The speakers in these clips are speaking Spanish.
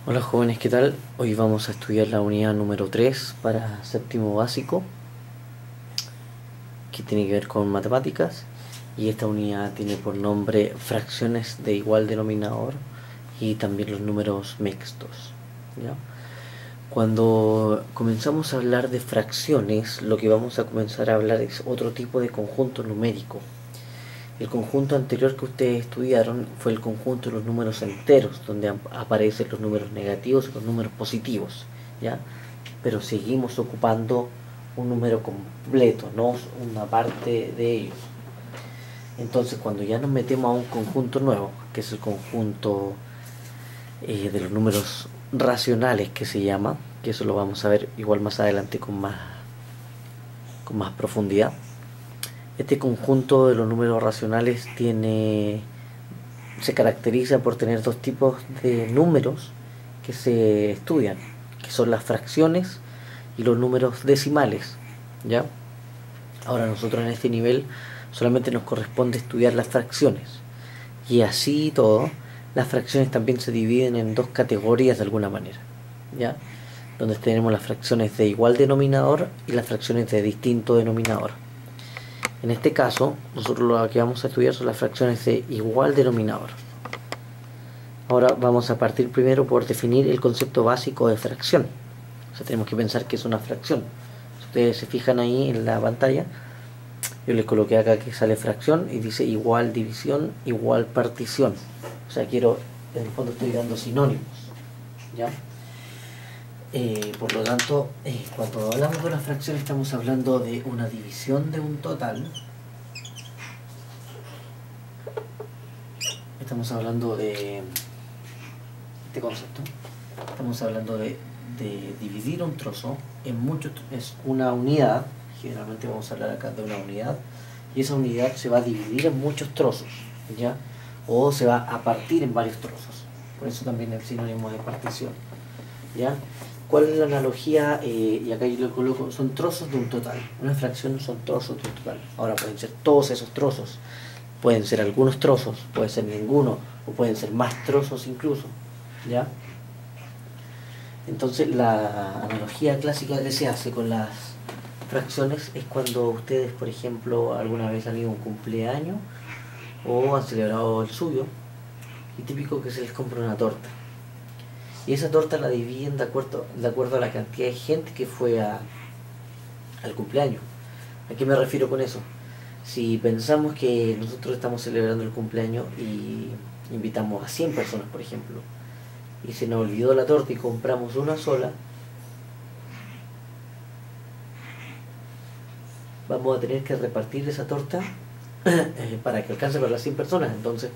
Hola jóvenes, ¿qué tal? Hoy vamos a estudiar la unidad número 3 para séptimo básico, que tiene que ver con matemáticas. Y esta unidad tiene por nombre fracciones de igual denominador y también los números mixtos, ¿ya? Cuando comenzamos a hablar de fracciones, lo que vamos a comenzar a hablar es otro tipo de conjunto numérico. El conjunto anterior que ustedes estudiaron fue el conjunto de los números enteros, donde aparecen los números negativos y los números positivos, ¿ya? Pero seguimos ocupando un número completo, no una parte de ellos. Entonces, cuando ya nos metemos a un conjunto nuevo, que es el conjunto de los números racionales que se llama, que eso lo vamos a ver igual más adelante con más profundidad. Este conjunto de los números racionales se caracteriza por tener dos tipos de números que se estudian, que son las fracciones y los números decimales, ¿ya? Ahora nosotros en este nivel solamente nos corresponde estudiar las fracciones. Y así todo, las fracciones también se dividen en dos categorías de alguna manera, ¿ya? Donde tenemos las fracciones de igual denominador y las fracciones de distinto denominador. En este caso, nosotros lo que vamos a estudiar son las fracciones de igual denominador. Ahora vamos a partir primero por definir el concepto básico de fracción. O sea, tenemos que pensar que es una fracción. Si ustedes se fijan ahí en la pantalla, yo les coloqué acá que sale fracción y dice igual división, igual partición. O sea, en el fondo estoy dando sinónimos, ¿ya? Por lo tanto, cuando hablamos de una fracción estamos hablando de una división de un total. Estamos hablando de este concepto. Estamos hablando de dividir un trozo en muchos, es una unidad. Generalmente vamos a hablar acá de una unidad, y esa unidad se va a dividir en muchos trozos, ¿ya? O se va a partir en varios trozos. Por eso también el sinónimo de partición, ¿ya? ¿Cuál es la analogía? Y acá yo lo coloco, son trozos de un total. Una fracción son trozos de un total. Ahora pueden ser todos esos trozos, pueden ser algunos trozos, puede ser ninguno, o pueden ser más trozos incluso, ¿ya? Entonces la analogía clásica que se hace con las fracciones es cuando ustedes, por ejemplo, alguna vez han ido a un cumpleaños o han celebrado el suyo, y típico que se les compra una torta. Y esa torta la dividen de acuerdo a la cantidad de gente que fue al cumpleaños. ¿A qué me refiero con eso? Si pensamos que nosotros estamos celebrando el cumpleaños y invitamos a 100 personas, por ejemplo, y se nos olvidó la torta y compramos una sola, vamos a tener que repartir esa torta para que alcance para las 100 personas. Entonces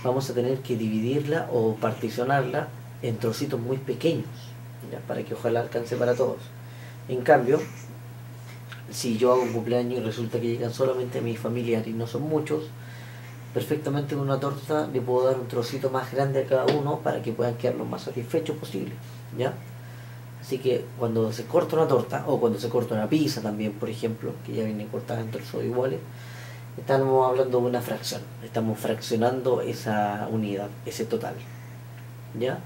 vamos a tener que dividirla o particionarla en trocitos muy pequeños, ¿ya? Para que ojalá alcance para todos. En cambio, si yo hago un cumpleaños y resulta que llegan solamente mis familiares y no son muchos, perfectamente con una torta le puedo dar un trocito más grande a cada uno para que puedan quedar lo más satisfechos posible, ¿ya? Así que cuando se corta una torta, o cuando se corta una pizza también, por ejemplo, que ya viene cortada en trozos iguales, estamos hablando de una fracción. Estamos fraccionando esa unidad, ese total, ¿ya?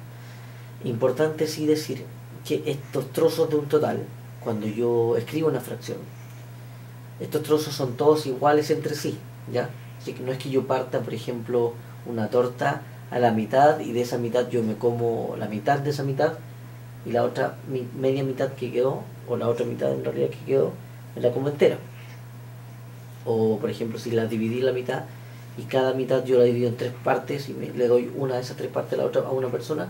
Importante sí decir que estos trozos de un total, cuando yo escribo una fracción, estos trozos son todos iguales entre sí, ¿ya? Así que no es que yo parta, por ejemplo, una torta a la mitad y de esa mitad yo me como la mitad de esa mitad, y la otra media mitad que quedó, o la otra mitad en realidad que quedó, me la como entera. O por ejemplo, si la dividí la mitad y cada mitad yo la divido en tres partes y le doy una de esas tres partes a una persona,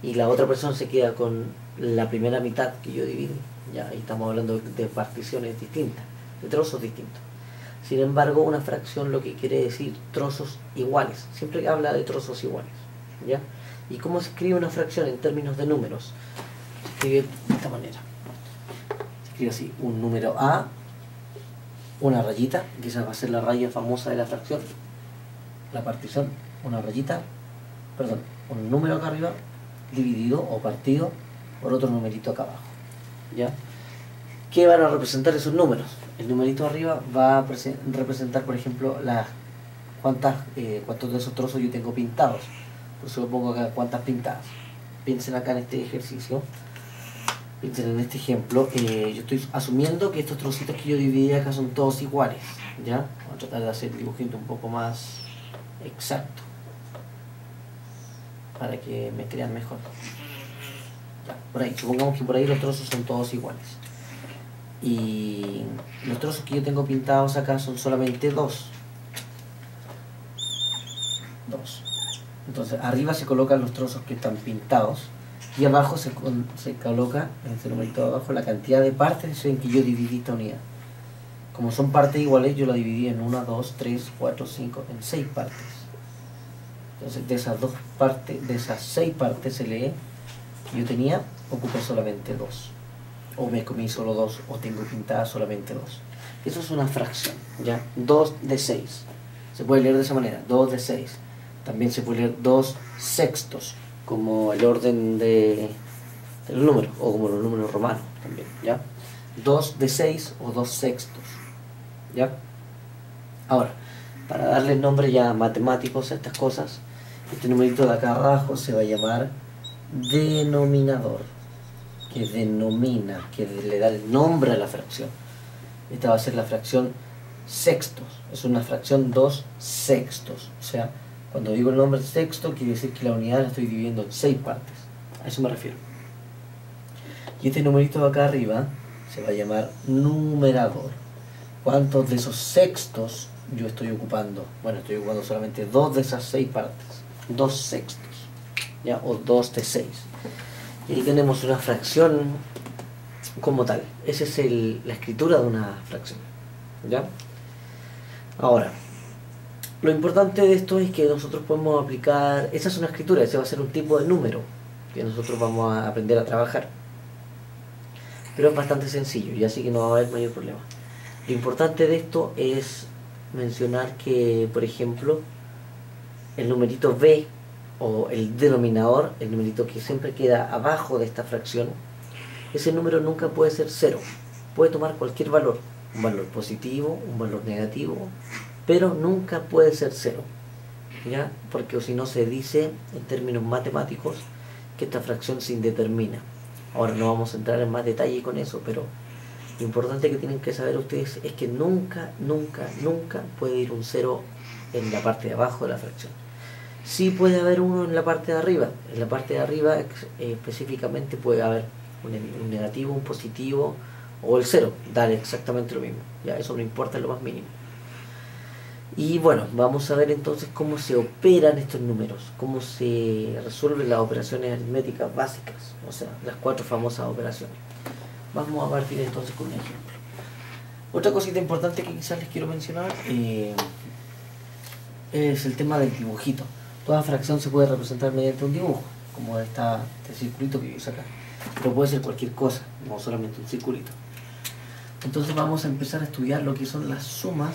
y la otra persona se queda con la primera mitad que yo dividí. Ya ahí estamos hablando de particiones distintas, de trozos distintos. Sin embargo, una fracción lo que quiere decir trozos iguales. Siempre habla de trozos iguales, ¿ya? ¿Y cómo se escribe una fracción en términos de números? Se escribe de esta manera. Se escribe así: un número A, una rayita, que esa va a ser la raya famosa de la fracción, la partición, una rayita, perdón, un número acá arriba, dividido o partido por otro numerito acá abajo, ¿ya? ¿Qué van a representar esos números? El numerito arriba va a representar, por ejemplo, cuántos de esos trozos yo tengo pintados. Por eso lo pongo acá, cuántas pintadas. piensen acá en este ejercicio, piensen en este ejemplo, yo estoy asumiendo que estos trocitos que yo dividí acá son todos iguales, ¿ya? Voy a tratar de hacer el dibujito un poco más exacto, para que me crean mejor. Ya, por ahí, supongamos que por ahí los trozos son todos iguales. Y los trozos que yo tengo pintados acá son solamente dos. Entonces arriba se colocan los trozos que están pintados y abajo se coloca en este numerito de abajo la cantidad de partes en que yo dividí esta unidad. Como son partes iguales, yo la dividí en 1, 2, 3, 4, 5, en 6 partes. Entonces de esas 2 partes, de esas 6 partes se lee que yo tenía, ocupé solamente 2. O me comí solo 2, o tengo pintadas solamente 2. Eso es una fracción, ¿ya? 2 de 6. Se puede leer de esa manera, 2 de 6. También se puede leer 2 sextos, como el orden de los números, o como los números romanos también, ¿ya? 2 de 6 o 2 sextos, ¿ya? Ahora, para darle nombre ya matemáticos a estas cosas, este numerito de acá abajo se va a llamar denominador, que denomina, que le da el nombre a la fracción. Esta va a ser la fracción sextos, es una fracción 2 sextos, o sea, cuando digo el nombre sexto quiere decir que la unidad la estoy dividiendo en 6 partes, a eso me refiero. Y este numerito de acá arriba se va a llamar numerador. ¿Cuántos de esos sextos yo estoy ocupando? Bueno, estoy ocupando solamente 2 de esas 6 partes, 2 sextos, ¿ya? O 2 de 6. Y ahí tenemos una fracción como tal. Esa es la escritura de una fracción, ¿ya? Ahora, lo importante de esto es que nosotros podemos aplicar, esa es una escritura, ese va a ser un tipo de número que nosotros vamos a aprender a trabajar. Pero es bastante sencillo y así que no va a haber mayor problema. Lo importante de esto es mencionar que, por ejemplo, el numerito b o el denominador, el numerito que siempre queda abajo de esta fracción, ese número nunca puede ser 0. Puede tomar cualquier valor, un valor positivo, un valor negativo, pero nunca puede ser 0, ¿ya? Porque si no se dice en términos matemáticos que esta fracción se indetermina. Ahora no vamos a entrar en más detalle con eso, pero lo importante que tienen que saber ustedes es que nunca puede ir un 0 en la parte de abajo de la fracción. Sí puede haber uno en la parte de arriba. En la parte de arriba específicamente puede haber un negativo, un positivo o el 0. Dar exactamente lo mismo. Ya, eso no importa en lo más mínimo. Y bueno, vamos a ver entonces cómo se operan estos números, cómo se resuelven las operaciones aritméticas básicas, o sea, las 4 famosas operaciones. Vamos a partir entonces con un ejemplo. Otra cosita importante que quizás les quiero mencionar es el tema del dibujito. Toda fracción se puede representar mediante un dibujo, como este circulito que yo hice acá, pero puede ser cualquier cosa, no solamente un circulito. Entonces vamos a empezar a estudiar lo que son las sumas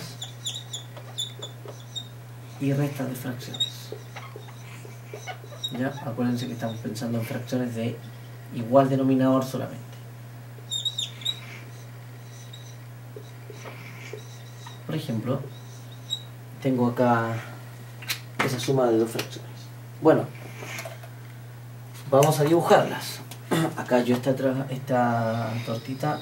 y restas de fracciones. ¿Ya? Acuérdense que estamos pensando en fracciones de igual denominador solamente. Por ejemplo, tengo acá esa suma de 2 fracciones. Bueno, vamos a dibujarlas. Acá yo esta tortita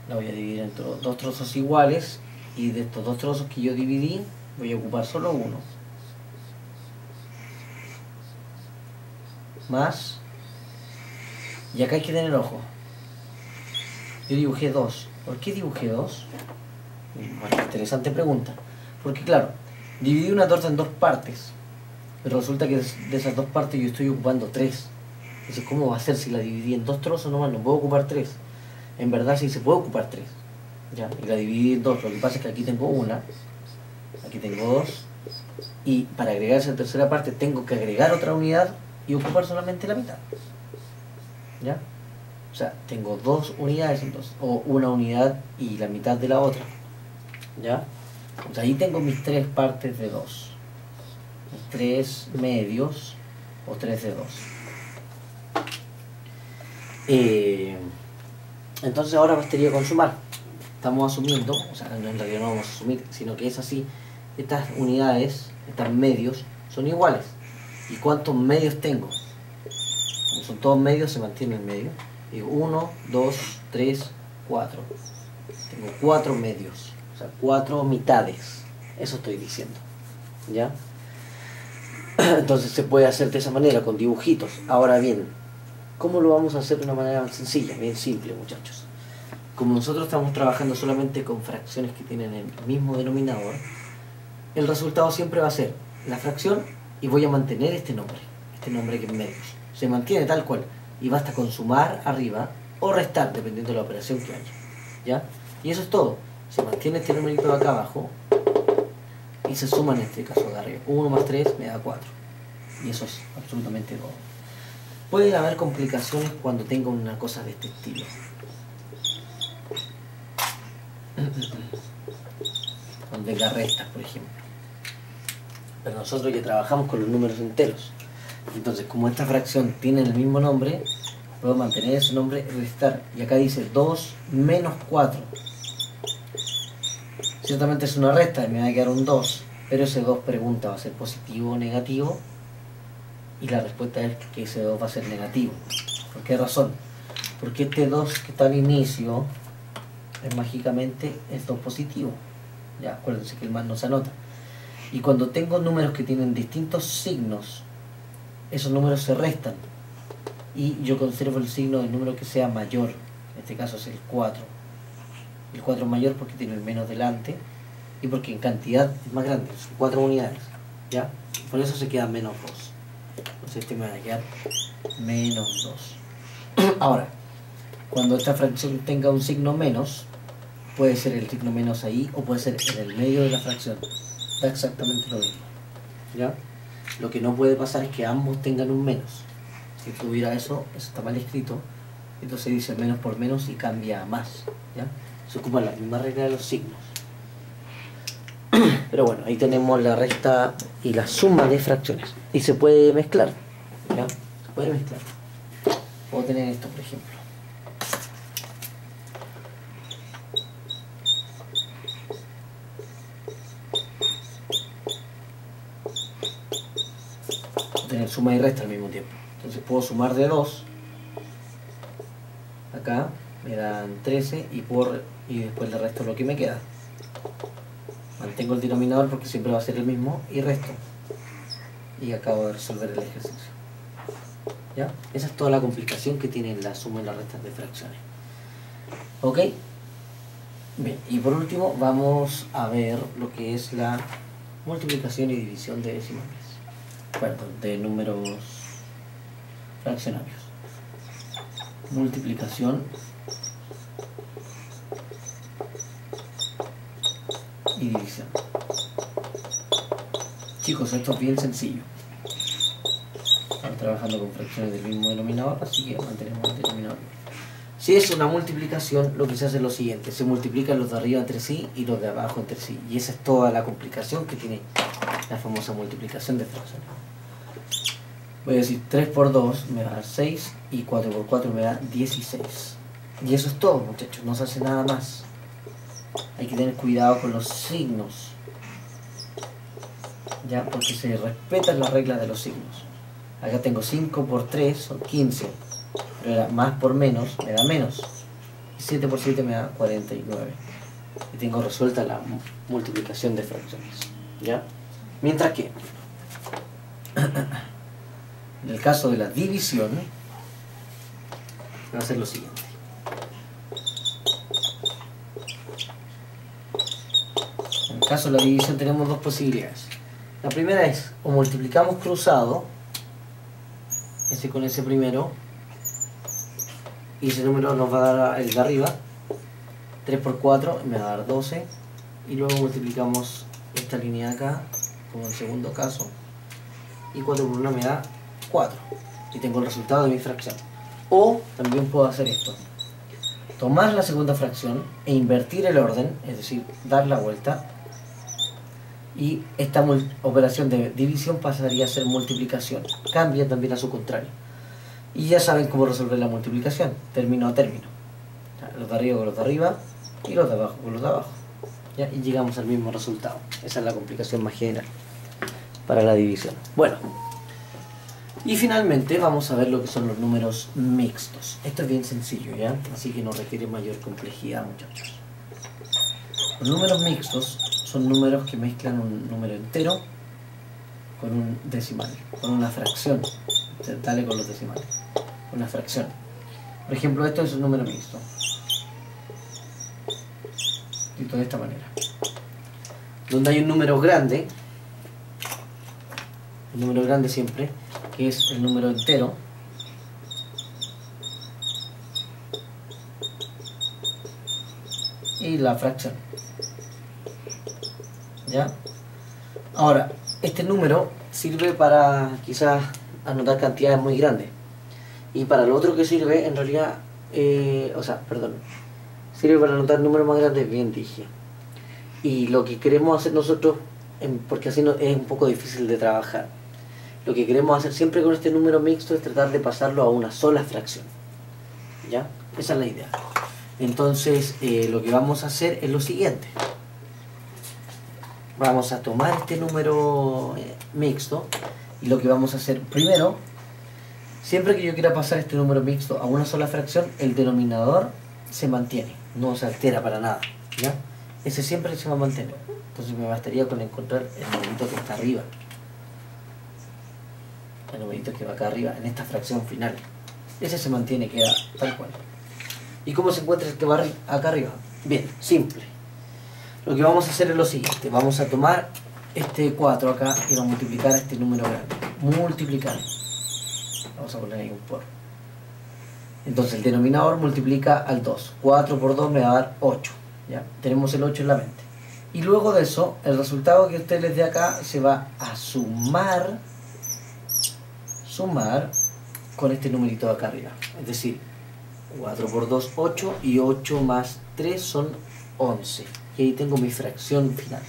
la voy a dividir en 2 trozos iguales, y de estos 2 trozos que yo dividí voy a ocupar solo uno. Más. Y acá hay que tener ojo. Yo dibujé 2. ¿Por qué dibujé 2? Bueno, interesante pregunta. Porque claro, dividí una torta en 2 partes, pero resulta que de esas 2 partes yo estoy ocupando 3. Entonces, ¿cómo va a ser si la dividí en 2 trozos nomás? No puedo ocupar 3. En verdad sí se puede ocupar 3. Ya, y la dividí en 2. Lo que pasa es que aquí tengo una, aquí tengo 2, y para agregar esa tercera parte tengo que agregar otra unidad y ocupar solamente la mitad. ¿Ya? O sea, tengo 2 unidades entonces, o una unidad y la mitad de la otra. ¿Ya? Entonces ahí tengo mis 3 partes de 2. Mis 3 medios, o 3 de 2. Entonces ahora bastaría con sumar. Estamos asumiendo, o sea, en realidad no vamos a asumir, sino que es así. Estas unidades, estos medios, son iguales. ¿Y cuántos medios tengo? como son todos medios, se mantiene el medio. Digo 1, 2, 3, 4. Tengo 4 medios, o sea, 4 mitades. Eso estoy diciendo, ¿ya? Entonces se puede hacer de esa manera, con dibujitos. Ahora bien, ¿cómo lo vamos a hacer de una manera sencilla? Bien simple, muchachos. Como nosotros estamos trabajando solamente con fracciones que tienen el mismo denominador, el resultado siempre va a ser la fracción y voy a mantener este nombre que es medios. Se mantiene tal cual y basta con sumar arriba o restar, dependiendo de la operación que haya, ¿ya? Y eso es todo. Se mantiene este numerito de acá abajo y se suma en este caso de arriba. 1 más 3 me da 4. Y eso es absolutamente todo. Pueden haber complicaciones cuando tenga una cosa de este estilo. Cuando tenga restas, por ejemplo. Pero nosotros ya trabajamos con los números enteros. Entonces, como esta fracción tiene el mismo nombre, puedo mantener ese nombre y restar. Y acá dice 2 menos 4. Ciertamente es una resta y me va a quedar un 2. Pero ese 2 pregunta, ¿va a ser positivo o negativo? Y la respuesta es que ese 2 va a ser negativo. ¿Por qué razón? Porque este 2 que está al inicio es mágicamente el 2 positivo. Ya, acuérdense que el más no se anota. Y cuando tengo números que tienen distintos signos, esos números se restan. Y yo conservo el signo del número que sea mayor. En este caso es el 4. El 4 es mayor porque tiene el menos delante y porque en cantidad es más grande, son 4 unidades, ¿ya? Por eso se queda menos 2. Entonces este me va a quedar menos 2. Ahora, cuando esta fracción tenga un signo menos, puede ser el signo menos ahí o puede ser en el medio de la fracción. Da exactamente lo mismo, ¿ya? Lo que no puede pasar es que ambos tengan un menos. Si tuviera eso está mal escrito. Entonces dice menos por menos y cambia a más, ¿ya? Se ocupa la misma regla de los signos. Pero bueno, ahí tenemos la resta y la suma de fracciones. Y se puede mezclar, ¿ya? Se puede mezclar. Puedo tener esto, por ejemplo. Puedo tener suma y resta al mismo tiempo. Entonces puedo sumar de 2. Acá me dan 13 y después le resto lo que me queda. Mantengo el denominador porque siempre va a ser el mismo y resto. Y acabo de resolver el ejercicio. ¿Ya? Esa es toda la complicación que tienen la suma y la resta de fracciones. ¿Ok? Bien, y por último vamos a ver lo que es la multiplicación y división de decimales. Perdón, de números fraccionarios. Multiplicación y división. Chicos, esto es bien sencillo. Estamos trabajando con fracciones del mismo denominador, así que mantenemos el denominador. Si es una multiplicación, lo que se hace es lo siguiente: se multiplican los de arriba entre sí y los de abajo entre sí. Y esa es toda la complicación que tiene la famosa multiplicación de fracciones. Voy a decir 3 por 2 me va a dar 6 y 4 por 4 me da 16. Y eso es todo, muchachos, no se hace nada más. Hay que tener cuidado con los signos, ya, porque se respetan las reglas de los signos. Acá tengo 5 por 3 son 15, pero más por menos me da menos. Y 7 por 7 me da 49. Y tengo resuelta la multiplicación de fracciones, ¿ya? Mientras que en el caso de la división va a ser lo siguiente. En el caso de la división tenemos dos posibilidades. La primera es, o multiplicamos cruzado, ese con ese primero, y ese número nos va a dar el de arriba, 3 por 4 me va a dar 12, y luego multiplicamos esta línea de acá, como en el segundo caso, y 4 por 1 me da 4, y tengo el resultado de mi fracción. O también puedo hacer esto: tomar la segunda fracción e invertir el orden, es decir, dar la vuelta, y esta operación de división pasaría a ser multiplicación. Cambia también a su contrario. Y ya saben cómo resolver la multiplicación, término a término. Los de arriba con los de arriba y los de abajo con los de abajo. ¿Ya? Y llegamos al mismo resultado. Esa es la complicación más general para la división. Bueno, Y finalmente vamos a ver lo que son los números mixtos. Esto es bien sencillo, ¿ya? Así que no requiere mayor complejidad, muchachos. Los números mixtos son números que mezclan un número entero con un decimal, con una fracción. Dale con los decimales. Una fracción. Por ejemplo, esto es un número mixto. Escrito de esta manera. Donde hay un número grande siempre, que es el número entero, y la fracción. ¿Ya? Ahora, este número sirve para quizás anotar cantidades muy grandes. Y para lo otro que sirve, en realidad, sirve para anotar números más grandes, bien dije. Y lo que queremos hacer nosotros, porque así no, es un poco difícil de trabajar, lo que queremos hacer siempre con este número mixto es tratar de pasarlo a una sola fracción. ¿Ya? Esa es la idea. Entonces, lo que vamos a hacer es lo siguiente. Vamos a tomar este número mixto y lo que vamos a hacer primero, siempre que yo quiera pasar este número mixto a una sola fracción, el denominador se mantiene, no se altera para nada, ¿ya? Ese siempre se va a mantener. Entonces me bastaría con encontrar el numerito que está arriba, el numerito que va acá arriba, en esta fracción final. Ese se mantiene, queda tal cual. ¿Y cómo se encuentra el que va acá arriba? Bien, simple. Lo que vamos a hacer es lo siguiente. Vamos a tomar este 4 acá y vamos a multiplicar a este número grande. Multiplicar. Vamos a poner ahí un por. Entonces el denominador multiplica al 2. 4 por 2 me va a dar 8. ¿Ya? Tenemos el 8 en la mente. Y luego de eso, el resultado que usted les dé acá se va a sumar con este numerito de acá arriba. Es decir, 4 por 2, 8, y 8 más 3 son 11. Y ahí tengo mi fracción final.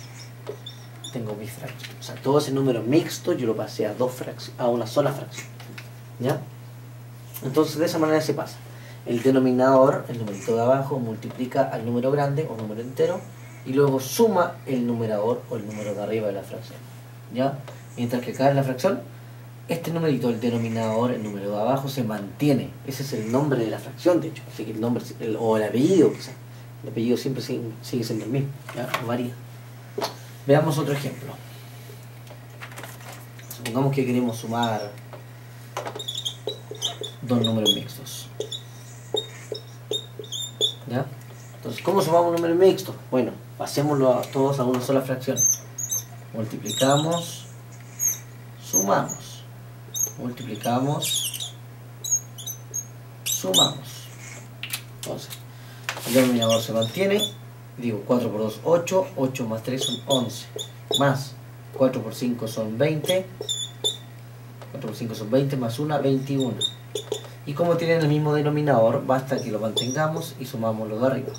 Tengo mi fracción. O sea, todo ese número mixto yo lo pasé a una sola fracción. ¿Ya? Entonces de esa manera se pasa. El denominador, el numerito de abajo, multiplica al número grande o número entero y luego suma el numerador o el número de arriba de la fracción. ¿Ya? Mientras que acá en la fracción, este numerito, el denominador, el número de abajo, se mantiene. Ese es el nombre de la fracción, de hecho. Así que el nombre, o el apellido, quizás. El apellido siempre sigue siendo el mismo, ¿ya? No varía. Veamos otro ejemplo. Supongamos que queremos sumar dos números mixtos. ¿Ya? Entonces, ¿cómo sumamos un número mixto? Bueno, pasémoslo a todos a una sola fracción. Multiplicamos, sumamos. Multiplicamos, sumamos. Entonces, el denominador se mantiene. Digo, 4 por 2, 8. 8 más 3 son 11. Más 4 por 5 son 20. 4 por 5 son 20, más 1, 21. Y como tienen el mismo denominador, basta que lo mantengamos y sumamos lo de arriba.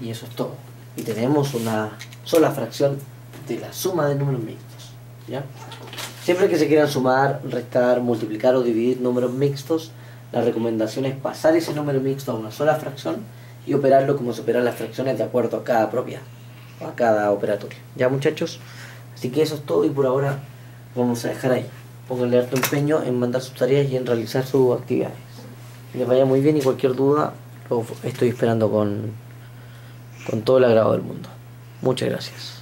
Y eso es todo. Y tenemos una sola fracción de la suma de números mixtos. ¿Ya? Siempre que se quieran sumar, restar, multiplicar o dividir números mixtos, la recomendación es pasar ese número mixto a una sola fracción y operarlo como se operan las fracciones de acuerdo a cada propiedad o a cada operatorio. ¿Ya, muchachos? Así que eso es todo y por ahora vamos a dejar ahí. Pónganle harto empeño en mandar sus tareas y en realizar sus actividades. Que les vaya muy bien y cualquier duda lo estoy esperando con todo el agrado del mundo. Muchas gracias.